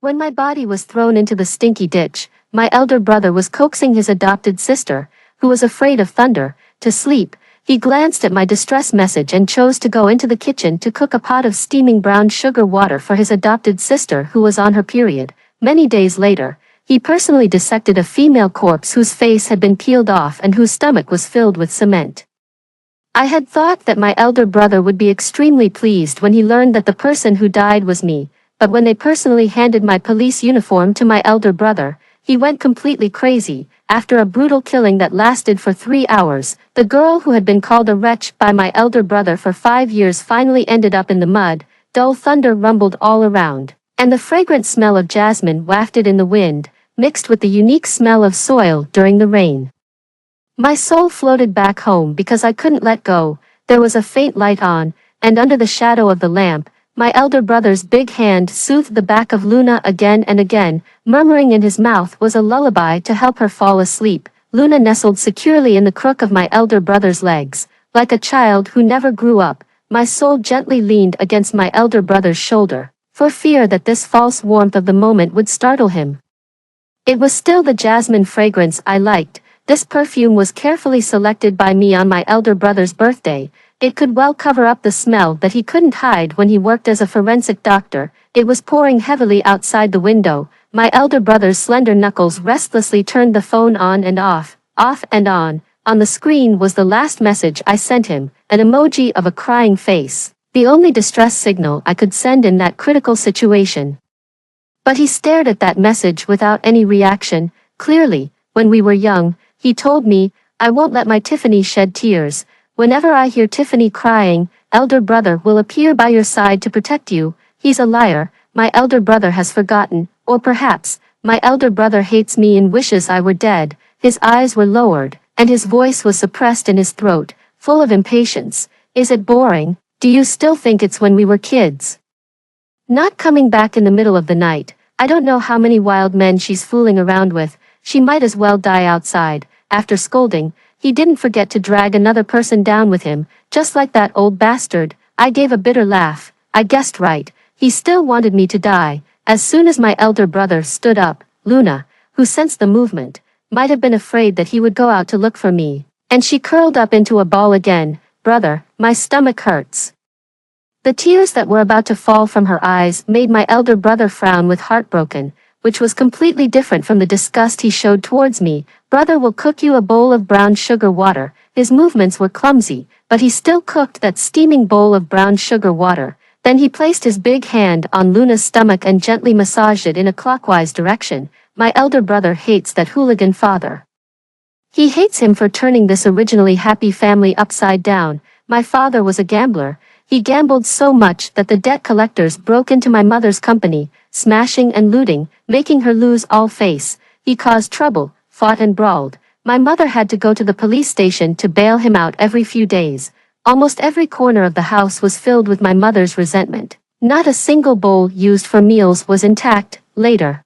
When my body was thrown into the stinky ditch, my elder brother was coaxing his adopted sister, who was afraid of thunder, to sleep. He glanced at my distress message and chose to go into the kitchen to cook a pot of steaming brown sugar water for his adopted sister who was on her period. Many days later, he personally dissected a female corpse whose face had been peeled off and whose stomach was filled with cement. I had thought that my elder brother would be extremely pleased when he learned that the person who died was me, but when they personally handed my police uniform to my elder brother, he went completely crazy. After a brutal killing that lasted for 3 hours, the girl who had been called a wretch by my elder brother for 5 years finally ended up in the mud. Dull thunder rumbled all around, and the fragrant smell of jasmine wafted in the wind, mixed with the unique smell of soil during the rain. My soul floated back home because I couldn't let go. There was a faint light on, and under the shadow of the lamp, my elder brother's big hand soothed the back of Luna again and again. Murmuring in his mouth was a lullaby to help her fall asleep. Luna nestled securely in the crook of my elder brother's legs. Like a child who never grew up, my soul gently leaned against my elder brother's shoulder, for fear that this false warmth of the moment would startle him. It was still the jasmine fragrance I liked. This perfume was carefully selected by me on my elder brother's birthday. It could well cover up the smell that he couldn't hide when he worked as a forensic doctor. It was pouring heavily outside the window. My elder brother's slender knuckles restlessly turned the phone on and off and on. On the screen was the last message I sent him, an emoji of a crying face, the only distress signal I could send in that critical situation. But he stared at that message without any reaction. Clearly, when we were young, he told me, "I won't let my Tiffany shed tears. Whenever I hear Tiffany crying, elder brother will appear by your side to protect you." He's a liar. My elder brother has forgotten, or perhaps, my elder brother hates me and wishes I were dead. His eyes were lowered, and his voice was suppressed in his throat, full of impatience. "Is it boring? Do you still think it's when we were kids? Not coming back in the middle of the night. I don't know how many wild men she's fooling around with. She might as well die outside." After scolding, he didn't forget to drag another person down with him, just like that old bastard. I gave a bitter laugh. I guessed right. He still wanted me to die. As soon as my elder brother stood up, Luna, who sensed the movement, might have been afraid that he would go out to look for me, and she curled up into a ball again. "Brother, my stomach hurts." The tears that were about to fall from her eyes made my elder brother frown with heartbroken, which was completely different from the disgust he showed towards me. "Brother will cook you a bowl of brown sugar water." His movements were clumsy, but he still cooked that steaming bowl of brown sugar water. Then he placed his big hand on Luna's stomach and gently massaged it in a clockwise direction. My elder brother hates that hooligan father. He hates him for turning this originally happy family upside down. My father was a gambler. He gambled so much that the debt collectors broke into my mother's company, smashing and looting, making her lose all face. He caused trouble, fought and brawled. My mother had to go to the police station to bail him out every few days. Almost every corner of the house was filled with my mother's resentment. Not a single bowl used for meals was intact. Later,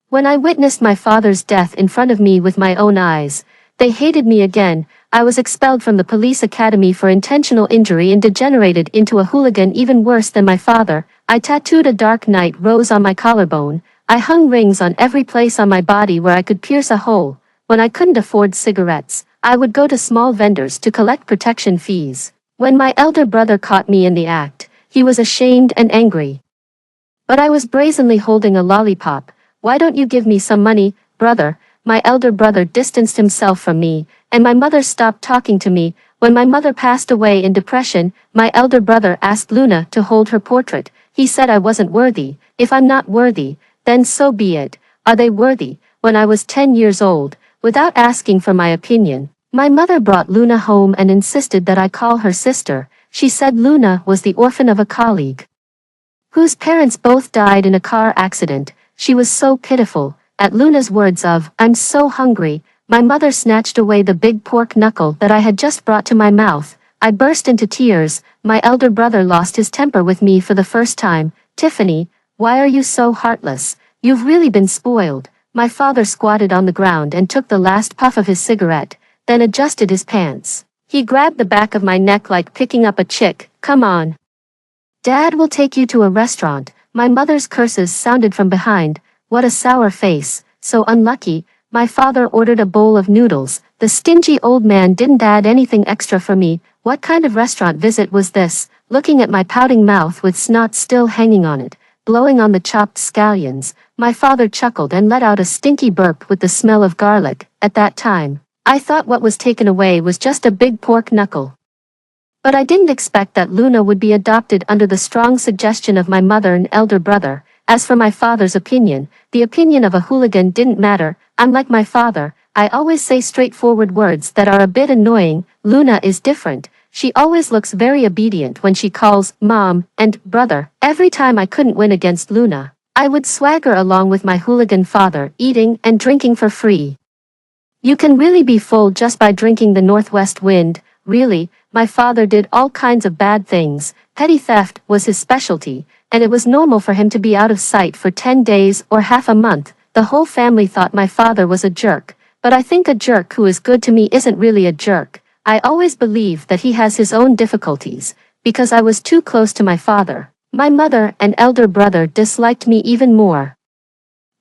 when I witnessed my father's death in front of me with my own eyes, they hated me again. I was expelled from the police academy for intentional injury and degenerated into a hooligan even worse than my father. I tattooed a dark night rose on my collarbone. I hung rings on every place on my body where I could pierce a hole. When I couldn't afford cigarettes, I would go to small vendors to collect protection fees. When my elder brother caught me in the act, he was ashamed and angry. But I was brazenly holding a lollipop. "Why don't you give me some money, brother?" My elder brother distanced himself from me, and my mother stopped talking to me. When my mother passed away in depression, my elder brother asked Luna to hold her portrait. He said I wasn't worthy. If I'm not worthy, then so be it. Are they worthy? When I was 10 years old, without asking for my opinion, my mother brought Luna home and insisted that I call her sister. She said Luna was the orphan of a colleague whose parents both died in a car accident. She was so pitiful. At Luna's words of, "I'm so hungry," my mother snatched away the big pork knuckle that I had just brought to my mouth. I burst into tears. My elder brother lost his temper with me for the first time. "Tiffany, why are you so heartless? You've really been spoiled." My father squatted on the ground and took the last puff of his cigarette, then adjusted his pants. He grabbed the back of my neck like picking up a chick. "Come on. Dad will take you to a restaurant." My mother's curses sounded from behind. What a sour face, so unlucky. My father ordered a bowl of noodles. The stingy old man didn't add anything extra for me. What kind of restaurant visit was this? Looking at my pouting mouth with snot still hanging on it, blowing on the chopped scallions, my father chuckled and let out a stinky burp with the smell of garlic. At that time, I thought what was taken away was just a big pork knuckle. But I didn't expect that Luna would be adopted under the strong suggestion of my mother and elder brother. As for my father's opinion, the opinion of a hooligan didn't matter. Unlike my father, I always say straightforward words that are a bit annoying. Luna is different. She always looks very obedient when she calls mom and brother. Every time I couldn't win against Luna, I would swagger along with my hooligan father, eating and drinking for free. You can really be fooled just by drinking the northwest wind. Really, my father did all kinds of bad things. Petty theft was his specialty, and it was normal for him to be out of sight for 10 days or half a month. The whole family thought my father was a jerk, but I think a jerk who is good to me isn't really a jerk. I always believe that he has his own difficulties, because I was too close to my father. My mother and elder brother disliked me even more.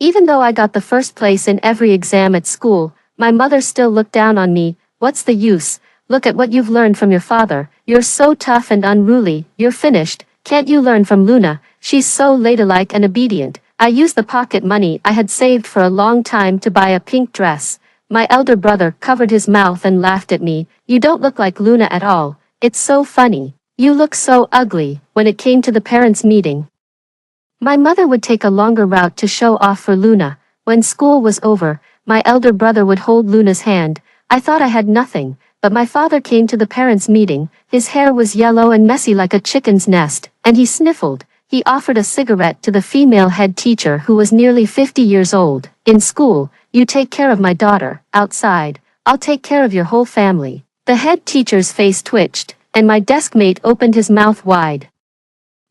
Even though I got the first place in every exam at school, my mother still looked down on me. What's the use? Look at what you've learned from your father. You're so tough and unruly. You're finished. Can't you learn from Luna? She's so ladylike and obedient. I used the pocket money I had saved for a long time to buy a pink dress. My elder brother covered his mouth and laughed at me. You don't look like Luna at all. It's so funny. You look so ugly. When it came to the parents' meeting, my mother would take a longer route to show off for Luna. When school was over, my elder brother would hold Luna's hand. I thought I had nothing, but my father came to the parents' meeting. His hair was yellow and messy like a chicken's nest, and he sniffled. He offered a cigarette to the female head teacher who was nearly 50 years old. In school, you take care of my daughter. Outside, I'll take care of your whole family. The head teacher's face twitched, and my desk mate opened his mouth wide.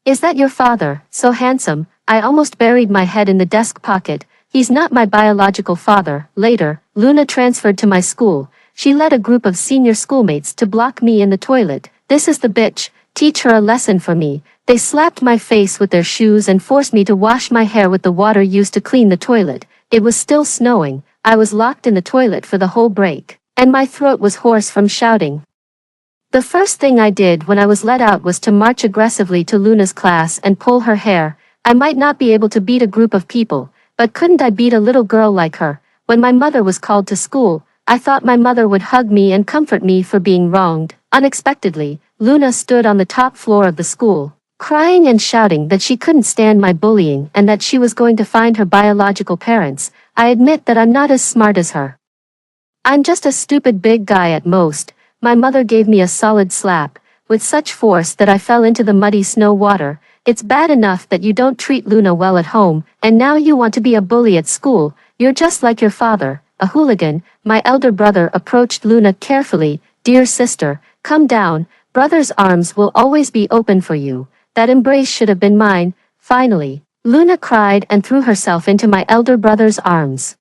Is that your father, so handsome? I almost buried my head in the desk pocket. He's not my biological father. Later, Luna transferred to my school. She led a group of senior schoolmates to block me in the toilet. This is the bitch. Teach her a lesson for me. They slapped my face with their shoes and forced me to wash my hair with the water used to clean the toilet. It was still snowing. I was locked in the toilet for the whole break, and my throat was hoarse from shouting. The first thing I did when I was let out was to march aggressively to Luna's class and pull her hair. I might not be able to beat a group of people, but couldn't I beat a little girl like her? When my mother was called to school, I thought my mother would hug me and comfort me for being wronged. Unexpectedly, Luna stood on the top floor of the school, crying and shouting that she couldn't stand my bullying and that she was going to find her biological parents. I admit that I'm not as smart as her. I'm just a stupid big guy at most. My mother gave me a solid slap, with such force that I fell into the muddy snow water. It's bad enough that you don't treat Luna well at home, and now you want to be a bully at school. You're just like your father, a hooligan. My elder brother approached Luna carefully. Dear sister, come down. Brother's arms will always be open for you. That embrace should have been mine. Finally, Luna cried and threw herself into my elder brother's arms.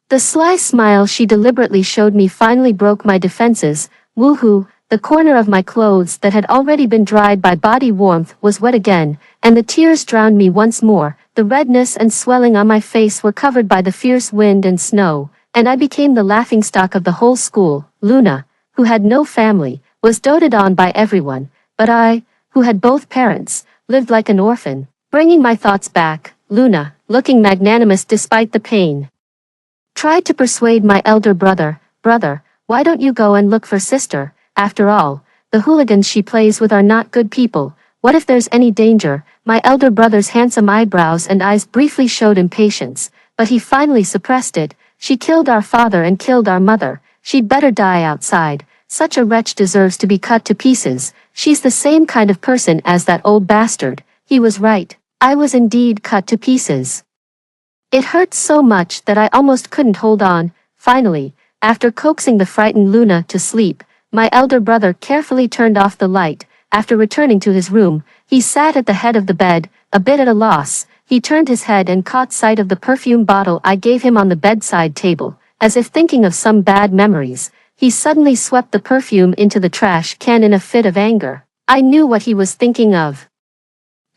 The sly smile she deliberately showed me finally broke my defenses. Woohoo! The corner of my clothes that had already been dried by body warmth was wet again, and the tears drowned me once more. The redness and swelling on my face were covered by the fierce wind and snow, and I became the laughingstock of the whole school. Luna, who had no family, was doted on by everyone, but I, who had both parents, lived like an orphan. Bringing my thoughts back, Luna, looking magnanimous despite the pain, tried to persuade my elder brother, "Brother, why don't you go and look for sister? After all, the hooligans she plays with are not good people. What if there's any danger?" My elder brother's handsome eyebrows and eyes briefly showed impatience, but he finally suppressed it. She killed our father and killed our mother. She'd better die outside. Such a wretch deserves to be cut to pieces. She's the same kind of person as that old bastard. He was right. I was indeed cut to pieces. It hurt so much that I almost couldn't hold on. Finally, after coaxing the frightened Luna to sleep, my elder brother carefully turned off the light. After returning to his room, he sat at the head of the bed, a bit at a loss. He turned his head and caught sight of the perfume bottle I gave him on the bedside table. As if thinking of some bad memories, he suddenly swept the perfume into the trash can in a fit of anger. I knew what he was thinking of.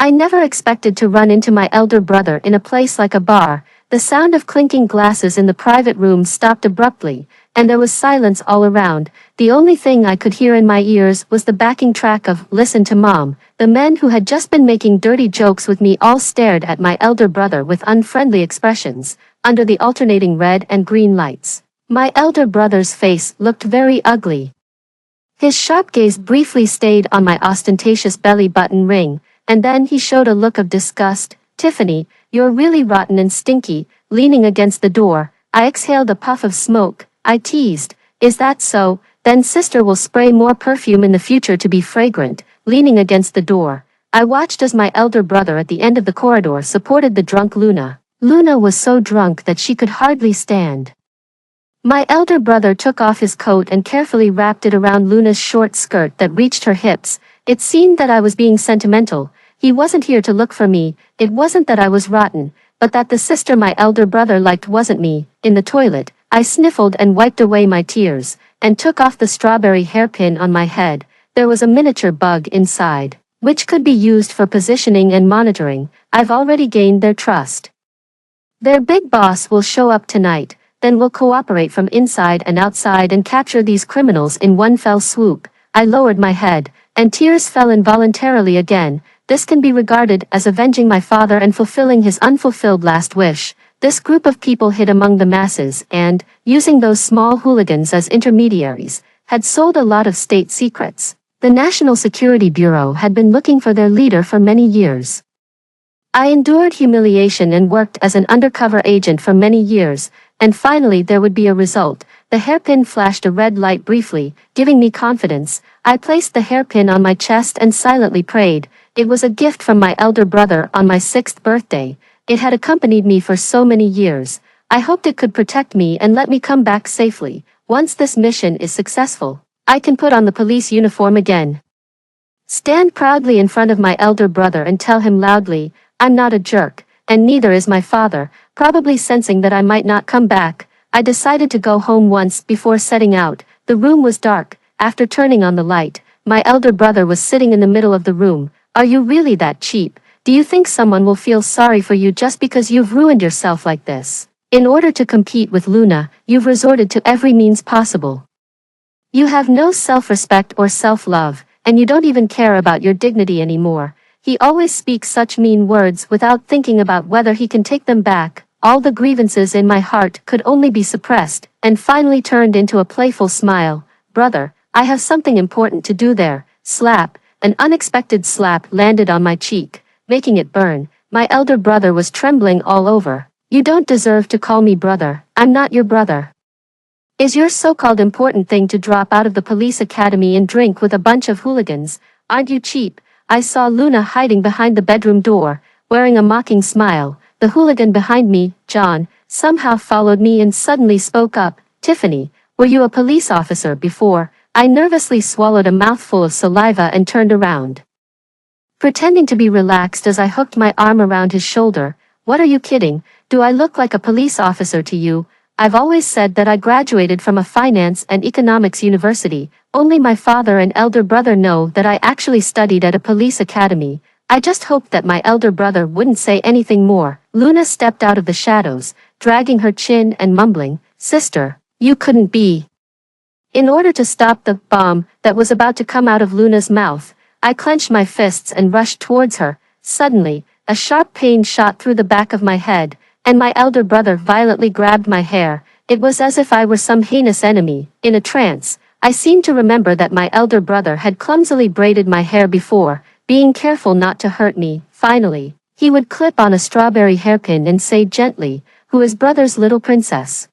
I never expected to run into my elder brother in a place like a bar. The sound of clinking glasses in the private room stopped abruptly, and there was silence all around. The only thing I could hear in my ears was the backing track of "Listen to Mom." The men who had just been making dirty jokes with me all stared at my elder brother with unfriendly expressions, under the alternating red and green lights. My elder brother's face looked very ugly. His sharp gaze briefly stayed on my ostentatious belly button ring, and then he showed a look of disgust. "Tiffany, you're really rotten and stinky." Leaning against the door, I exhaled a puff of smoke. I teased, "Is that so? Then sister will spray more perfume in the future to be fragrant." Leaning against the door, I watched as my elder brother at the end of the corridor supported the drunk Luna. Luna was so drunk that she could hardly stand. My elder brother took off his coat and carefully wrapped it around Luna's short skirt that reached her hips. It seemed that I was being sentimental. He wasn't here to look for me. It wasn't that I was rotten, but that the sister my elder brother liked wasn't me. In the toilet, I sniffled and wiped away my tears, and took off the strawberry hairpin on my head. There was a miniature bug inside, which could be used for positioning and monitoring. I've already gained their trust. Their big boss will show up tonight, then we'll cooperate from inside and outside and capture these criminals in one fell swoop. I lowered my head, and tears fell involuntarily again. This can be regarded as avenging my father and fulfilling his unfulfilled last wish. This group of people hid among the masses and, using those small hooligans as intermediaries, had sold a lot of state secrets. The National Security Bureau had been looking for their leader for many years. I endured humiliation and worked as an undercover agent for many years, and finally there would be a result. The hairpin flashed a red light briefly, giving me confidence. I placed the hairpin on my chest and silently prayed. It was a gift from my elder brother on my 6th birthday. It had accompanied me for so many years. I hoped it could protect me and let me come back safely. Once this mission is successful, I can put on the police uniform again. Stand proudly in front of my elder brother and tell him loudly, "I'm not a jerk, and neither is my father." Probably sensing that I might not come back, I decided to go home once before setting out. The room was dark. After turning on the light, my elder brother was sitting in the middle of the room. "Are you really that cheap? Do you think someone will feel sorry for you just because you've ruined yourself like this? In order to compete with Luna, you've resorted to every means possible. You have no self-respect or self-love, and you don't even care about your dignity anymore." He always speaks such mean words without thinking about whether he can take them back. All the grievances in my heart could only be suppressed, and finally turned into a playful smile. "Brother, I have something important to do there." Slap. An unexpected slap landed on my cheek, making it burn. My elder brother was trembling all over. "You don't deserve to call me brother. I'm not your brother. Is your so-called important thing to drop out of the police academy and drink with a bunch of hooligans? Aren't you cheap?" I saw Luna hiding behind the bedroom door, wearing a mocking smile. The hooligan behind me, John, somehow followed me and suddenly spoke up. "Tiffany, were you a police officer before?" I nervously swallowed a mouthful of saliva and turned around, pretending to be relaxed as I hooked my arm around his shoulder. "What are you kidding? Do I look like a police officer to you? I've always said that I graduated from a finance and economics university. Only my father and elder brother know that I actually studied at a police academy." I just hoped that my elder brother wouldn't say anything more. Luna stepped out of the shadows, dragging her chin and mumbling, "Sister, you couldn't be." In order to stop the bomb that was about to come out of Luna's mouth, I clenched my fists and rushed towards her. Suddenly, a sharp pain shot through the back of my head, and my elder brother violently grabbed my hair. It was as if I were some heinous enemy. In a trance, I seemed to remember that my elder brother had clumsily braided my hair before, being careful not to hurt me. Finally, he would clip on a strawberry hairpin and say gently, "Who is brother's little princess?"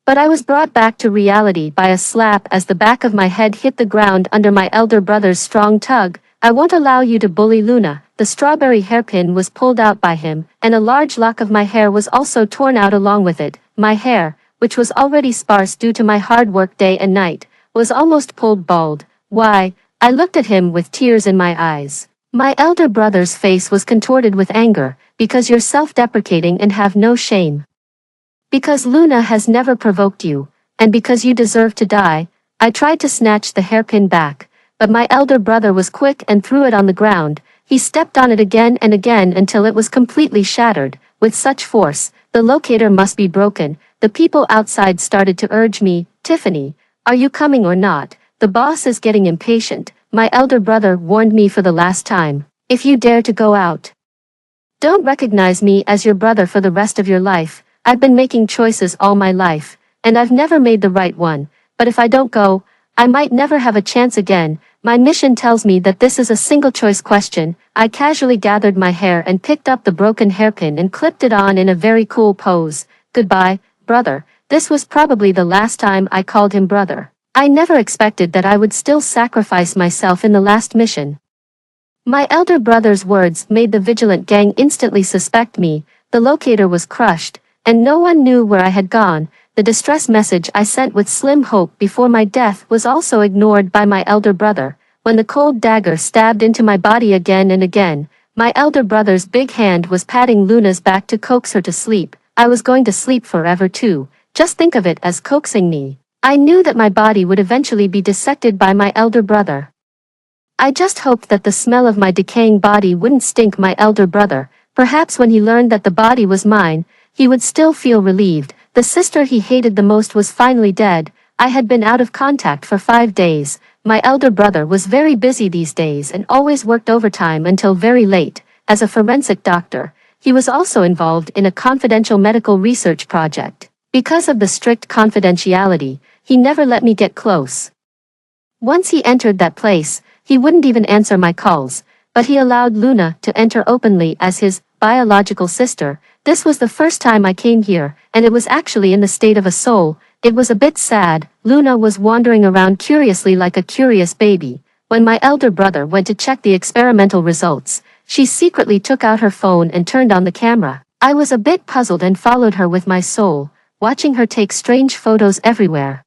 But I was brought back to reality by a slap as the back of my head hit the ground under my elder brother's strong tug. "I won't allow you to bully Luna." The strawberry hairpin was pulled out by him, and a large lock of my hair was also torn out along with it. My hair, which was already sparse due to my hard work day and night, was almost pulled bald. "Why?" I looked at him with tears in my eyes. My elder brother's face was contorted with anger. "Because you're self-deprecating and have no shame. Because Luna has never provoked you, and because you deserve to die." I tried to snatch the hairpin back, but my elder brother was quick and threw it on the ground. He stepped on it again and again until it was completely shattered. With such force, the locator must be broken. The people outside started to urge me, "Tiffany, are you coming or not? The boss is getting impatient." My elder brother warned me for the last time. "If you dare to go out, don't recognize me as your brother for the rest of your life. I've been making choices all my life, and I've never made the right one. But if I don't go, I might never have a chance again. My mission tells me that this is a single-choice question." I casually gathered my hair and picked up the broken hairpin and clipped it on in a very cool pose. "Goodbye, brother." This was probably the last time I called him brother. I never expected that I would still sacrifice myself in the last mission. My elder brother's words made the vigilant gang instantly suspect me. The locator was crushed, and no one knew where I had gone. The distress message I sent with slim hope before my death was also ignored by my elder brother. When the cold dagger stabbed into my body again and again, my elder brother's big hand was patting Luna's back to coax her to sleep. I was going to sleep forever too. Just think of it as coaxing me. I knew that my body would eventually be dissected by my elder brother. I just hoped that the smell of my decaying body wouldn't stink my elder brother. Perhaps when he learned that the body was mine, he would still feel relieved. The sister he hated the most was finally dead. I had been out of contact for 5 days. My elder brother was very busy these days and always worked overtime until very late. As a forensic doctor, he was also involved in a confidential medical research project. Because of the strict confidentiality, he never let me get close. Once he entered that place, he wouldn't even answer my calls, but he allowed Luna to enter openly as his biological sister. This was the first time I came here, and it was actually in the state of a soul. It was a bit sad. Luna was wandering around curiously like a curious baby. When my elder brother went to check the experimental results, she secretly took out her phone and turned on the camera. I was a bit puzzled and followed her with my soul, watching her take strange photos everywhere.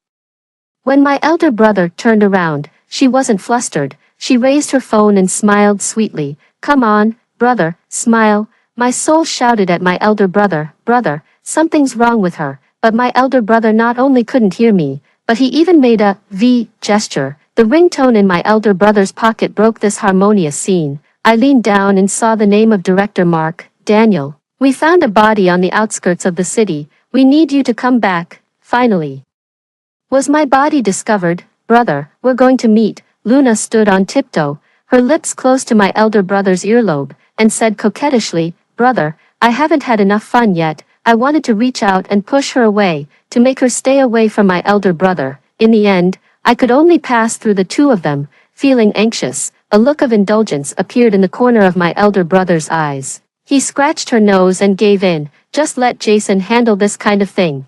When my elder brother turned around, she wasn't flustered. She raised her phone and smiled sweetly. "Come on, brother, smile." My soul shouted at my elder brother, "Brother, something's wrong with her." But my elder brother not only couldn't hear me, but he even made a V gesture. The ringtone in my elder brother's pocket broke this harmonious scene. I leaned down and saw the name of Director Mark. "Daniel, we found a body on the outskirts of the city. We need you to come back, finally." Was my body discovered? "Brother, we're going to meet." Luna stood on tiptoe, her lips close to my elder brother's earlobe, and said coquettishly, "Brother, I haven't had enough fun yet." I wanted to reach out and push her away, to make her stay away from my elder brother. In the end, I could only pass through the two of them, feeling anxious. A look of indulgence appeared in the corner of my elder brother's eyes. He scratched her nose and gave in. "Just let Jason handle this kind of thing.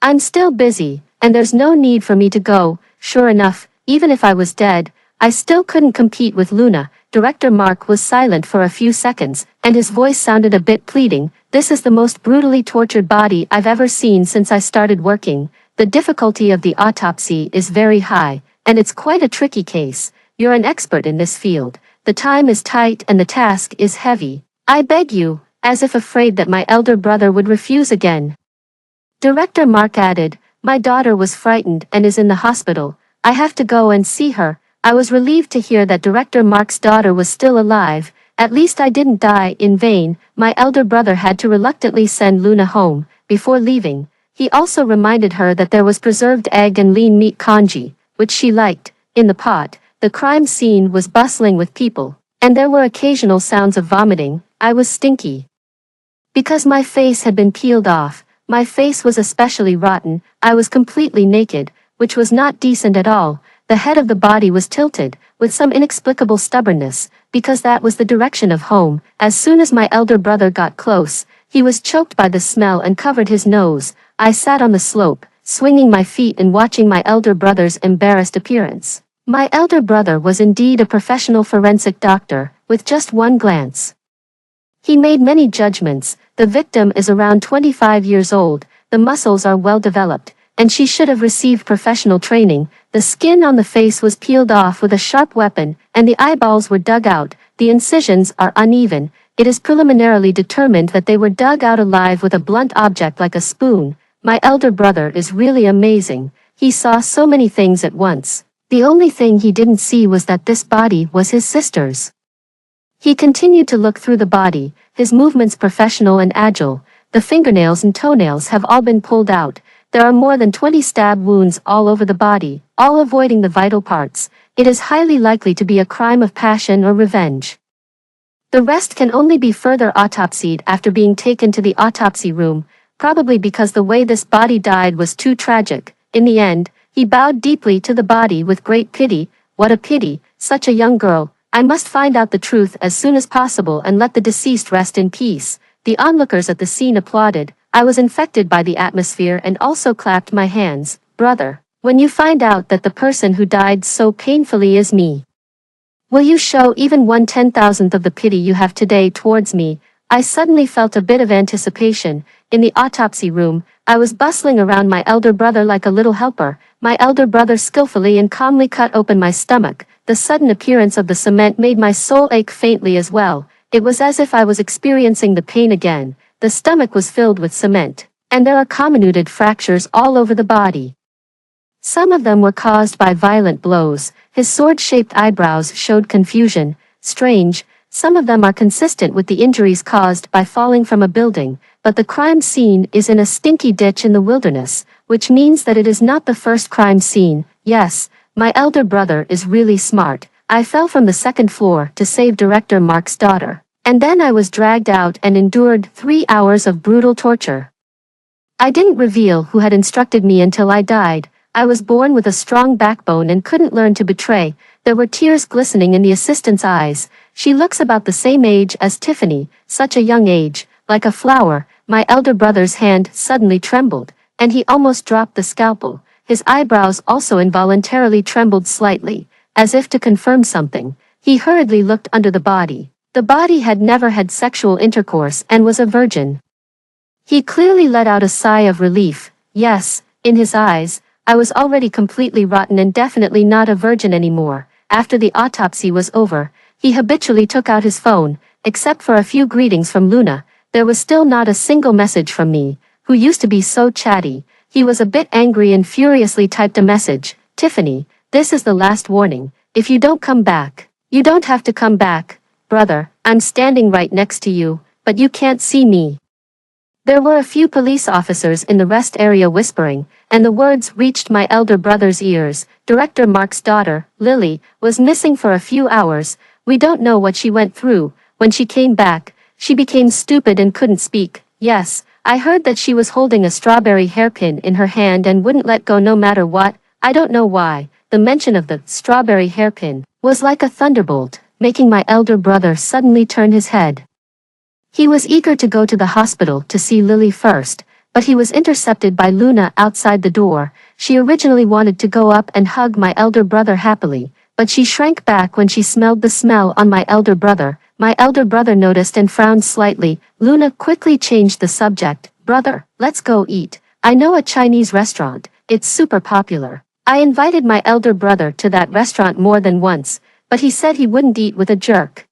I'm still busy, and there's no need for me to go." Sure enough, even if I was dead, I still couldn't compete with Luna. Director Mark was silent for a few seconds, and his voice sounded a bit pleading. "This is the most brutally tortured body I've ever seen since I started working. The difficulty of the autopsy is very high, and it's quite a tricky case. You're an expert in this field. The time is tight and the task is heavy. I beg you," as if afraid that my elder brother would refuse again. Director Mark added, "My daughter was frightened and is in the hospital. I have to go and see her." I was relieved to hear that Director Mark's daughter was still alive. At least I didn't die in vain. My elder brother had to reluctantly send Luna home. Before leaving, he also reminded her that there was preserved egg and lean meat congee, which she liked, in the pot. The crime scene was bustling with people, and there were occasional sounds of vomiting. I was stinky because my face had been peeled off. My face was especially rotten. I was completely naked, which was not decent at all. The head of the body was tilted, with some inexplicable stubbornness, because that was the direction of home. As soon as my elder brother got close, he was choked by the smell and covered his nose. I sat on the slope, swinging my feet and watching my elder brother's embarrassed appearance. My elder brother was indeed a professional forensic doctor, with just one glance. He made many judgments. The victim is around 25 years old, the muscles are well developed, and she should have received professional training. The skin on the face was peeled off with a sharp weapon, and the eyeballs were dug out. The incisions are uneven. It is preliminarily determined that they were dug out alive with a blunt object like a spoon. My elder brother is really amazing. He saw so many things at once. The only thing he didn't see was that this body was his sister's. He continued to look through the body, his movements professional and agile. The fingernails and toenails have all been pulled out. There are more than 20 stab wounds all over the body, all avoiding the vital parts. It is highly likely to be a crime of passion or revenge. The rest can only be further autopsied after being taken to the autopsy room, probably because the way this body died was too tragic. In the end, he bowed deeply to the body with great pity. What a pity, such a young girl. I must find out the truth as soon as possible and let the deceased rest in peace. The onlookers at the scene applauded. I was infected by the atmosphere and also clapped my hands. Brother, when you find out that the person who died so painfully is me, will you show even 1/10,000th of the pity you have today towards me? I suddenly felt a bit of anticipation. In the autopsy room, I was bustling around my elder brother like a little helper. My elder brother skillfully and calmly cut open my stomach. The sudden appearance of the cement made my soul ache faintly as well. It was as if I was experiencing the pain again. The stomach was filled with cement, and there are comminuted fractures all over the body. Some of them were caused by violent blows. His sword-shaped eyebrows showed confusion. Strange, some of them are consistent with the injuries caused by falling from a building, but the crime scene is in a stinky ditch in the wilderness, which means that it is not the first crime scene. Yes, my elder brother is really smart. I fell from the second floor to save director Mark's daughter, and then I was dragged out and endured 3 hours of brutal torture. I didn't reveal who had instructed me until I died. I was born with a strong backbone and couldn't learn to betray. There were tears glistening in the assistant's eyes. She looks about the same age as Tiffany, such a young age, like a flower. My elder brother's hand suddenly trembled, and he almost dropped the scalpel. His eyebrows also involuntarily trembled slightly, as if to confirm something. He hurriedly looked under the body. The body had never had sexual intercourse and was a virgin. He clearly let out a sigh of relief. Yes, in his eyes, I was already completely rotten and definitely not a virgin anymore. After the autopsy was over, he habitually took out his phone. Except for a few greetings from Luna, there was still not a single message from me, who used to be so chatty. He was a bit angry and furiously typed a message. Tiffany, this is the last warning. If you don't come back, you don't have to come back. Brother, I'm standing right next to you, but you can't see me. There were a few police officers in the rest area whispering, and the words reached my elder brother's ears. Director Mark's daughter, Lily, was missing for a few hours. We don't know what she went through. When she came back, she became stupid and couldn't speak. Yes, I heard that she was holding a strawberry hairpin in her hand and wouldn't let go no matter what. I don't know why. The mention of the strawberry hairpin was like a thunderbolt, making my elder brother suddenly turn his head. He was eager to go to the hospital to see Lily first, but he was intercepted by Luna outside the door. She originally wanted to go up and hug my elder brother happily, but she shrank back when she smelled the smell on my elder brother. My elder brother noticed and frowned slightly. Luna quickly changed the subject. Brother, let's go eat. I know a Chinese restaurant. It's super popular. I invited my elder brother to that restaurant more than once, but he said he wouldn't eat with a jerk.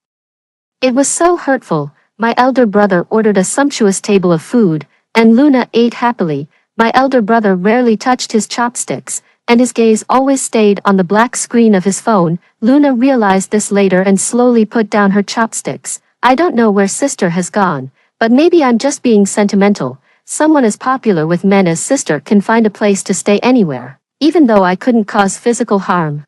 It was so hurtful. My elder brother ordered a sumptuous table of food, and Luna ate happily. My elder brother rarely touched his chopsticks, and his gaze always stayed on the black screen of his phone. Luna realized this later and slowly put down her chopsticks. I don't know where sister has gone, but maybe I'm just being sentimental. Someone as popular with men as sister can find a place to stay anywhere, even though I couldn't cause physical harm.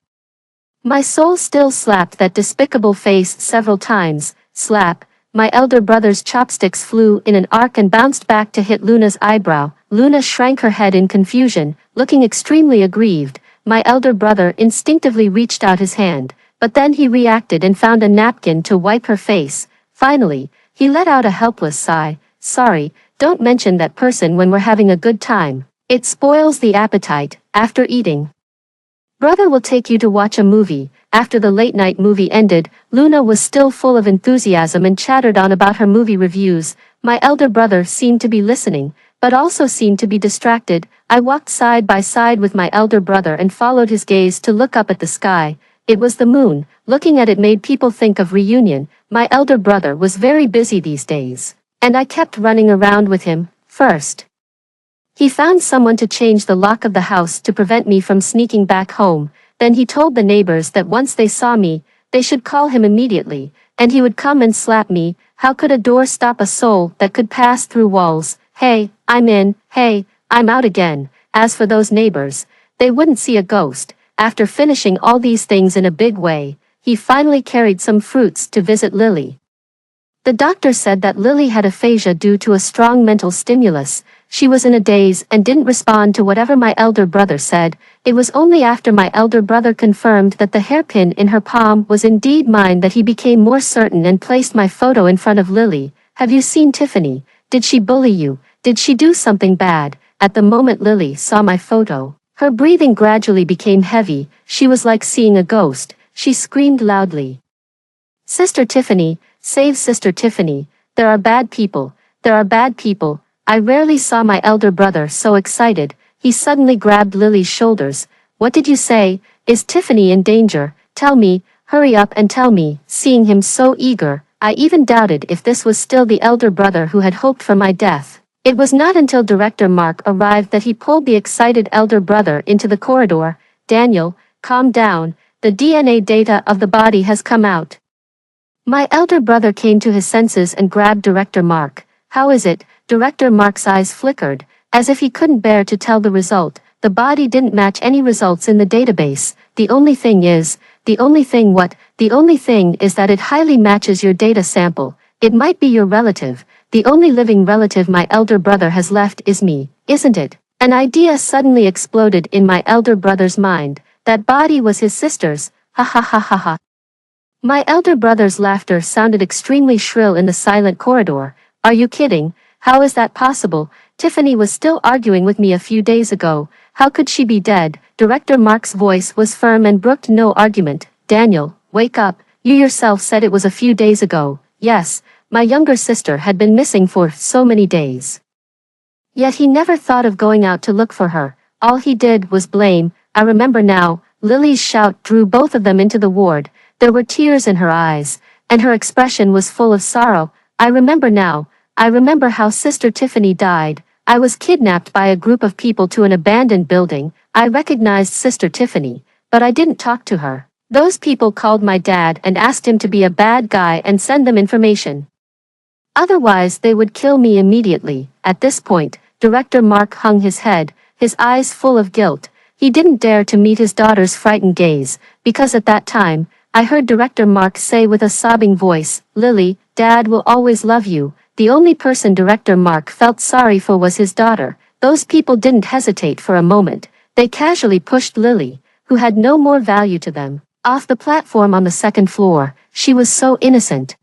My soul still slapped that despicable face several times. Slap. My elder brother's chopsticks flew in an arc and bounced back to hit Luna's eyebrow. Luna shrank her head in confusion, looking extremely aggrieved. My elder brother instinctively reached out his hand, but then he reacted and found a napkin to wipe her face. Finally, he let out a helpless sigh. Sorry, don't mention that person when we're having a good time. It spoils the appetite. After eating, brother will take you to watch a movie. After the late-night movie ended, Luna was still full of enthusiasm and chattered on about her movie reviews. My elder brother seemed to be listening, but also seemed to be distracted. I walked side by side with my elder brother and followed his gaze to look up at the sky. It was the moon. Looking at it made people think of reunion. My elder brother was very busy these days, and I kept running around with him. First, he found someone to change the lock of the house to prevent me from sneaking back home. Then he told the neighbors that once they saw me, they should call him immediately. and he would come and slap me. How could a door stop a soul that could pass through walls? Hey, I'm in, hey, I'm out again. As for those neighbors, they wouldn't see a ghost. After finishing all these things in a big way, he finally carried some fruits to visit Lily. The doctor said that Lily had aphasia due to a strong mental stimulus. She was in a daze and didn't respond to whatever my elder brother said. It was only after my elder brother confirmed that the hairpin in her palm was indeed mine that he became more certain and placed my photo in front of Lily. Have you seen Tiffany? Did she bully you? Did she do something bad? At the moment Lily saw my photo, her breathing gradually became heavy. She was like seeing a ghost. She screamed loudly. Sister Tiffany, save Sister Tiffany, there are bad people, there are bad people. I rarely saw my elder brother so excited. He suddenly grabbed Lily's shoulders. What did you say? Is Tiffany in danger? Tell me, hurry up and tell me. Seeing him so eager, I even doubted if this was still the elder brother who had hoped for my death. It was not until Director Mark arrived that he pulled the excited elder brother into the corridor. Daniel, calm down, the DNA data of the body has come out. My elder brother came to his senses and grabbed Director Mark. How is it? Director Mark's eyes flickered, as if he couldn't bear to tell the result. The body didn't match any results in the database. The only thing is that it highly matches your data sample. It might be your relative. The only living relative my elder brother has left is me, isn't it? An idea suddenly exploded in my elder brother's mind. That body was his sister's. Ha ha ha ha ha. My elder brother's laughter sounded extremely shrill in the silent corridor. Are you kidding? How is that possible? Tiffany was still arguing with me a few days ago. How could she be dead? Director Mark's voice was firm and brooked no argument. Daniel, wake up. You yourself said it was a few days ago. Yes, my younger sister had been missing for so many days. Yet he never thought of going out to look for her. All he did was blame. I remember now. Lily's shout drew both of them into the ward. There were tears in her eyes, and her expression was full of sorrow. I remember now. I remember how Sister Tiffany died. I was kidnapped by a group of people to an abandoned building. I recognized Sister Tiffany, but I didn't talk to her. Those people called my dad and asked him to be a bad guy and send them information. Otherwise they would kill me immediately. At this point, Director Mark hung his head, his eyes full of guilt. He didn't dare to meet his daughter's frightened gaze, because at that time, I heard Director Mark say with a sobbing voice, Lily, Dad will always love you. The only person Director Mark felt sorry for was his daughter. Those people didn't hesitate for a moment. They casually pushed Lily, who had no more value to them, off the platform on the second floor. She was so innocent.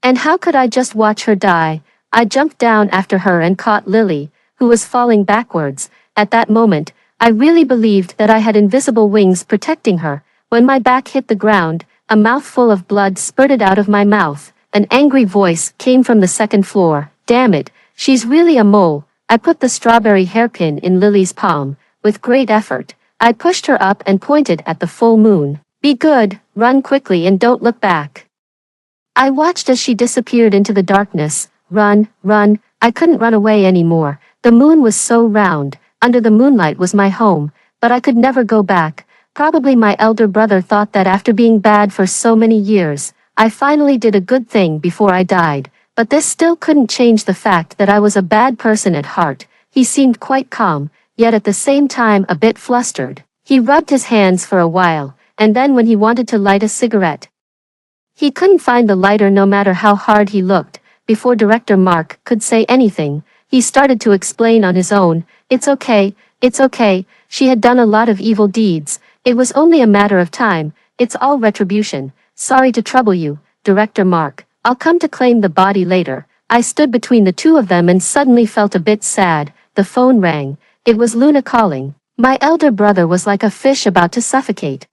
And how could I just watch her die? I jumped down after her and caught Lily, who was falling backwards. At that moment, I really believed that I had invisible wings protecting her. When my back hit the ground, a mouthful of blood spurted out of my mouth. An angry voice came from the second floor. Damn it, she's really a mole. I put the strawberry hairpin in Lily's palm. With great effort, I pushed her up and pointed at the full moon. Be good, run quickly and don't look back. I watched as she disappeared into the darkness. Run, run, I couldn't run away anymore. The moon was so round. Under the moonlight was my home, but I could never go back. Probably my elder brother thought that after being bad for so many years, I finally did a good thing before I died. But this still couldn't change the fact that I was a bad person at heart. He seemed quite calm, yet at the same time a bit flustered. He rubbed his hands for a while, and then when he wanted to light a cigarette, he couldn't find the lighter no matter how hard he looked. Before Director Mark could say anything, he started to explain on his own. It's okay, she had done a lot of evil deeds. It was only a matter of time. It's all retribution. Sorry to trouble you, Director Mark. I'll come to claim the body later. I stood between the two of them and suddenly felt a bit sad. The phone rang. It was Luna calling. My elder brother was like a fish about to suffocate.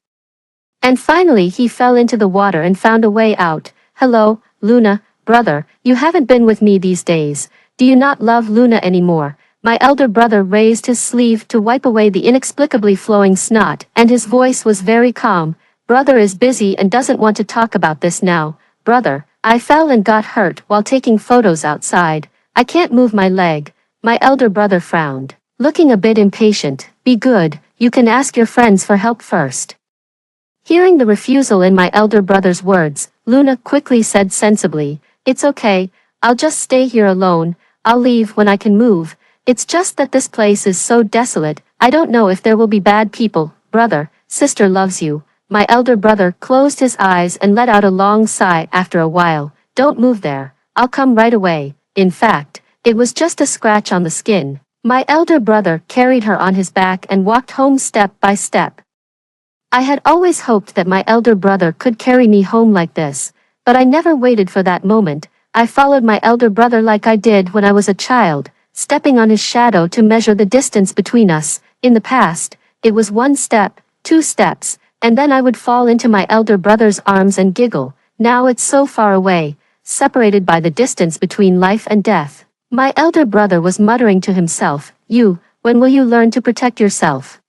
And finally he fell into the water and found a way out. Hello, Luna, brother, you haven't been with me these days. Do you not love Luna anymore? My elder brother raised his sleeve to wipe away the inexplicably flowing snot, and his voice was very calm. Brother is busy and doesn't want to talk about this now. Brother, I fell and got hurt while taking photos outside. I can't move my leg. My elder brother frowned, looking a bit impatient. Be good, you can ask your friends for help first. Hearing the refusal in my elder brother's words, Luna quickly said sensibly. It's okay, I'll just stay here alone, I'll leave when I can move. It's just that this place is so desolate, I don't know if there will be bad people. Brother, sister loves you. My elder brother closed his eyes and let out a long sigh after a while. Don't move there, I'll come right away. In fact, it was just a scratch on the skin. My elder brother carried her on his back and walked home step by step. I had always hoped that my elder brother could carry me home like this, but I never waited for that moment. I followed my elder brother like I did when I was a child, stepping on his shadow to measure the distance between us. In the past, it was 1 step, 2 steps, and then I would fall into my elder brother's arms and giggle. Now it's so far away, separated by the distance between life and death. My elder brother was muttering to himself, when will you learn to protect yourself?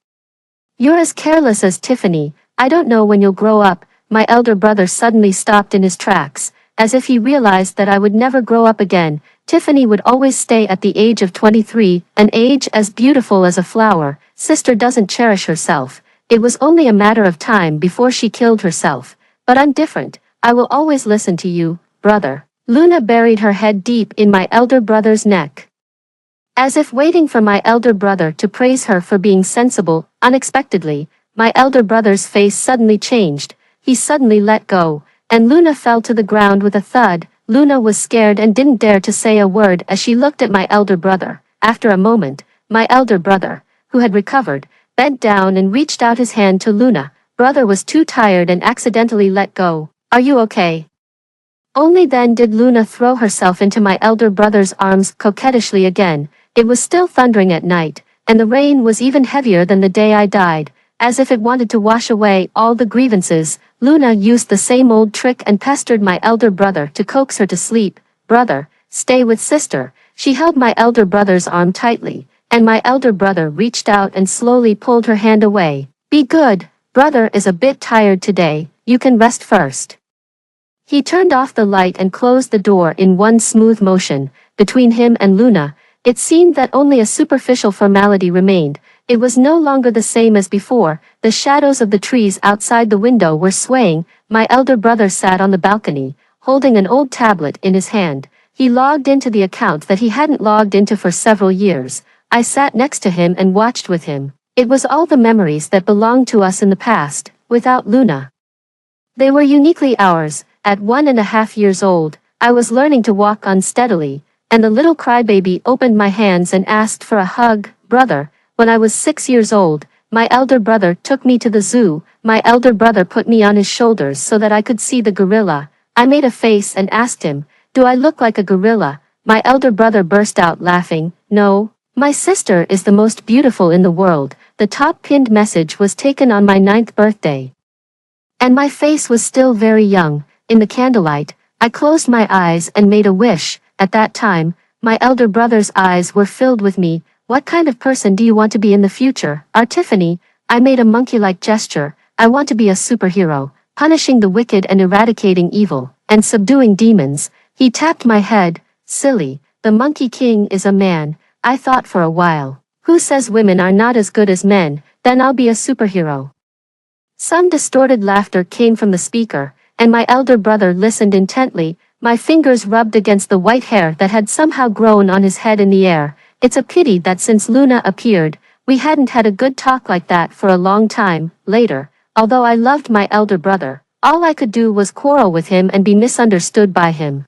You're as careless as Tiffany, I don't know when you'll grow up. My elder brother suddenly stopped in his tracks, as if he realized that I would never grow up again. Tiffany would always stay at the age of 23, an age as beautiful as a flower. Sister doesn't cherish herself. It was only a matter of time before she killed herself. But I'm different, I will always listen to you, brother. Luna buried her head deep in my elder brother's neck, as if waiting for my elder brother to praise her for being sensible. Unexpectedly, my elder brother's face suddenly changed. He suddenly let go, and Luna fell to the ground with a thud. Luna was scared and didn't dare to say a word as she looked at my elder brother. After a moment, my elder brother, who had recovered, bent down and reached out his hand to Luna. Brother was too tired and accidentally let go. Are you okay? Only then did Luna throw herself into my elder brother's arms coquettishly again. It was still thundering at night, and the rain was even heavier than the day I died. As if it wanted to wash away all the grievances, Luna used the same old trick and pestered my elder brother to coax her to sleep. Brother, stay with sister. She held my elder brother's arm tightly, and my elder brother reached out and slowly pulled her hand away. Be good, brother is a bit tired today, you can rest first. He turned off the light and closed the door in one smooth motion. Between him and Luna, it seemed that only a superficial formality remained. It was no longer the same as before. The shadows of the trees outside the window were swaying. My elder brother sat on the balcony, holding an old tablet in his hand. He logged into the account that he hadn't logged into for several years. I sat next to him and watched with him. It was all the memories that belonged to us in the past, without Luna. They were uniquely ours. At 1.5 years old, I was learning to walk unsteadily, and the little crybaby opened my hands and asked for a hug. Brother, when I was 6 years old, my elder brother took me to the zoo. My elder brother put me on his shoulders so that I could see the gorilla. I made a face and asked him, do I look like a gorilla? My elder brother burst out laughing. No, my sister is the most beautiful in the world. The top pinned message was taken on my 9th birthday, and my face was still very young. In the candlelight, I closed my eyes and made a wish. At that time, my elder brother's eyes were filled with me. What kind of person do you want to be in the future? Tiffany, I made a monkey-like gesture. I want to be a superhero, punishing the wicked and eradicating evil, and subduing demons. He tapped my head. Silly, the Monkey King is a man. I thought for a while. Who says women are not as good as men? Then I'll be a superhero. Some distorted laughter came from the speaker, and my elder brother listened intently. My fingers rubbed against the white hair that had somehow grown on his head in the air. It's a pity that since Luna appeared, we hadn't had a good talk like that for a long time. Later, although I loved my elder brother, all I could do was quarrel with him and be misunderstood by him.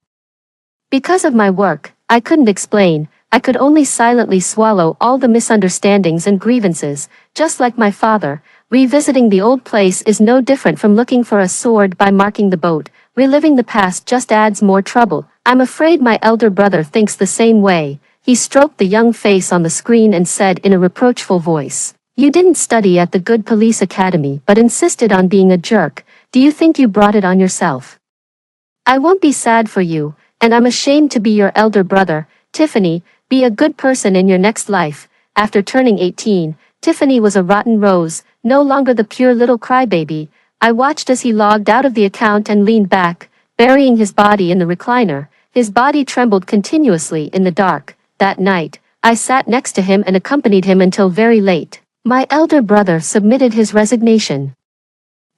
Because of my work, I couldn't explain. I could only silently swallow all the misunderstandings and grievances. Just like my father, revisiting the old place is no different from looking for a sword by marking the boat. Reliving the past just adds more trouble. I'm afraid my elder brother thinks the same way. He stroked the young face on the screen and said in a reproachful voice, you didn't study at the good police academy but insisted on being a jerk. Do you think you brought it on yourself? I won't be sad for you, and I'm ashamed to be your elder brother. Tiffany, be a good person in your next life. After turning 18, Tiffany was a rotten rose, no longer the pure little crybaby. I watched as he logged out of the account and leaned back, burying his body in the recliner. His body trembled continuously in the dark. That night, I sat next to him and accompanied him until very late. My elder brother submitted his resignation.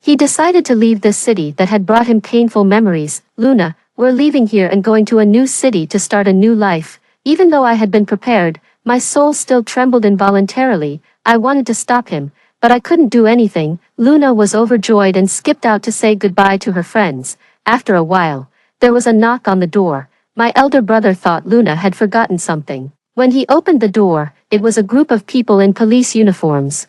He decided to leave this city that had brought him painful memories. Luna, we're leaving here and going to a new city to start a new life. Even though I had been prepared, my soul still trembled involuntarily. I wanted to stop him, but I couldn't do anything. Luna was overjoyed and skipped out to say goodbye to her friends. After a while, there was a knock on the door. My elder brother thought Luna had forgotten something. When he opened the door, it was a group of people in police uniforms.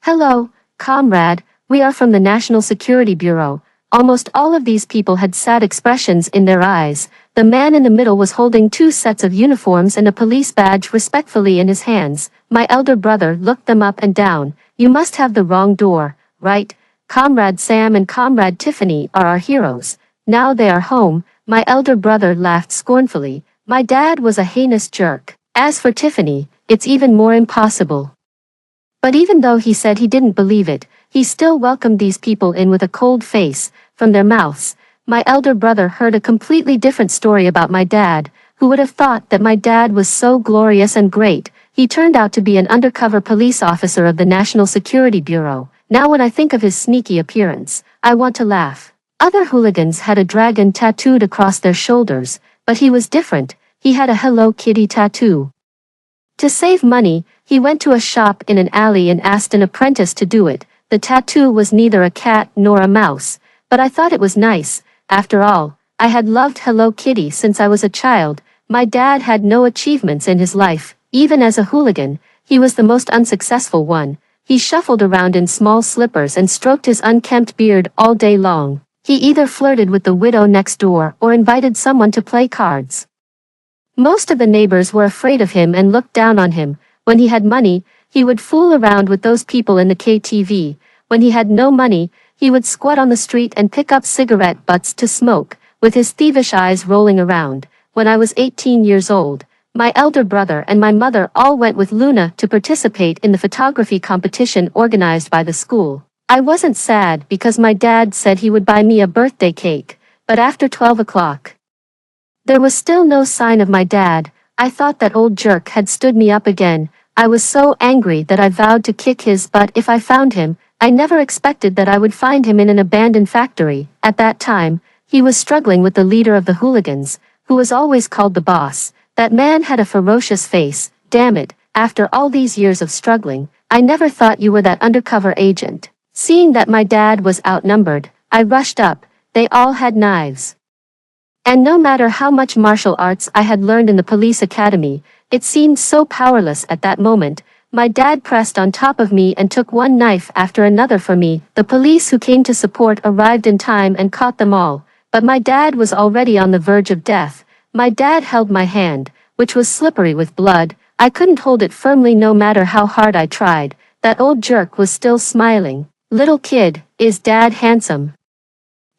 "Hello, comrade, we are from the National Security Bureau." Almost all of these people had sad expressions in their eyes. The man in the middle was holding two sets of uniforms and a police badge respectfully in his hands. My elder brother looked them up and down. "You must have the wrong door, right? Comrade Sam and Comrade Tiffany are our heroes. Now they are home." My elder brother laughed scornfully. "My dad was a heinous jerk. As for Tiffany, it's even more impossible." But even though he said he didn't believe it, he still welcomed these people in with a cold face. From their mouths, my elder brother heard a completely different story about my dad. Who would have thought that my dad was so glorious and great? He turned out to be an undercover police officer of the National Security Bureau. Now when I think of his sneaky appearance, I want to laugh. Other hooligans had a dragon tattooed across their shoulders, but he was different. He had a Hello Kitty tattoo. To save money, he went to a shop in an alley and asked an apprentice to do it. The tattoo was neither a cat nor a mouse, but I thought it was nice. After all, I had loved Hello Kitty since I was a child. My dad had no achievements in his life. Even as a hooligan, he was the most unsuccessful one. He shuffled around in small slippers and stroked his unkempt beard all day long. He either flirted with the widow next door or invited someone to play cards. Most of the neighbors were afraid of him and looked down on him. When he had money, he would fool around with those people in the KTV. When he had no money, he would squat on the street and pick up cigarette butts to smoke, with his thievish eyes rolling around. When I was 18 years old, my elder brother and my mother all went with Luna to participate in the photography competition organized by the school. I wasn't sad because my dad said he would buy me a birthday cake, but after 12 o'clock, there was still no sign of my dad. I thought that old jerk had stood me up again. I was so angry that I vowed to kick his butt if I found him. I never expected that I would find him in an abandoned factory. At that time, he was struggling with the leader of the hooligans, who was always called the boss. That man had a ferocious face. Damn it, after all these years of struggling, I never thought you were that undercover agent. Seeing that my dad was outnumbered, I rushed up. They all had knives. And no matter how much martial arts I had learned in the police academy, it seemed so powerless at that moment. My dad pressed on top of me and took one knife after another for me. The police who came to support arrived in time and caught them all, but my dad was already on the verge of death. My dad held my hand, which was slippery with blood. I couldn't hold it firmly no matter how hard I tried. That old jerk was still smiling. "Little kid, is Dad handsome?"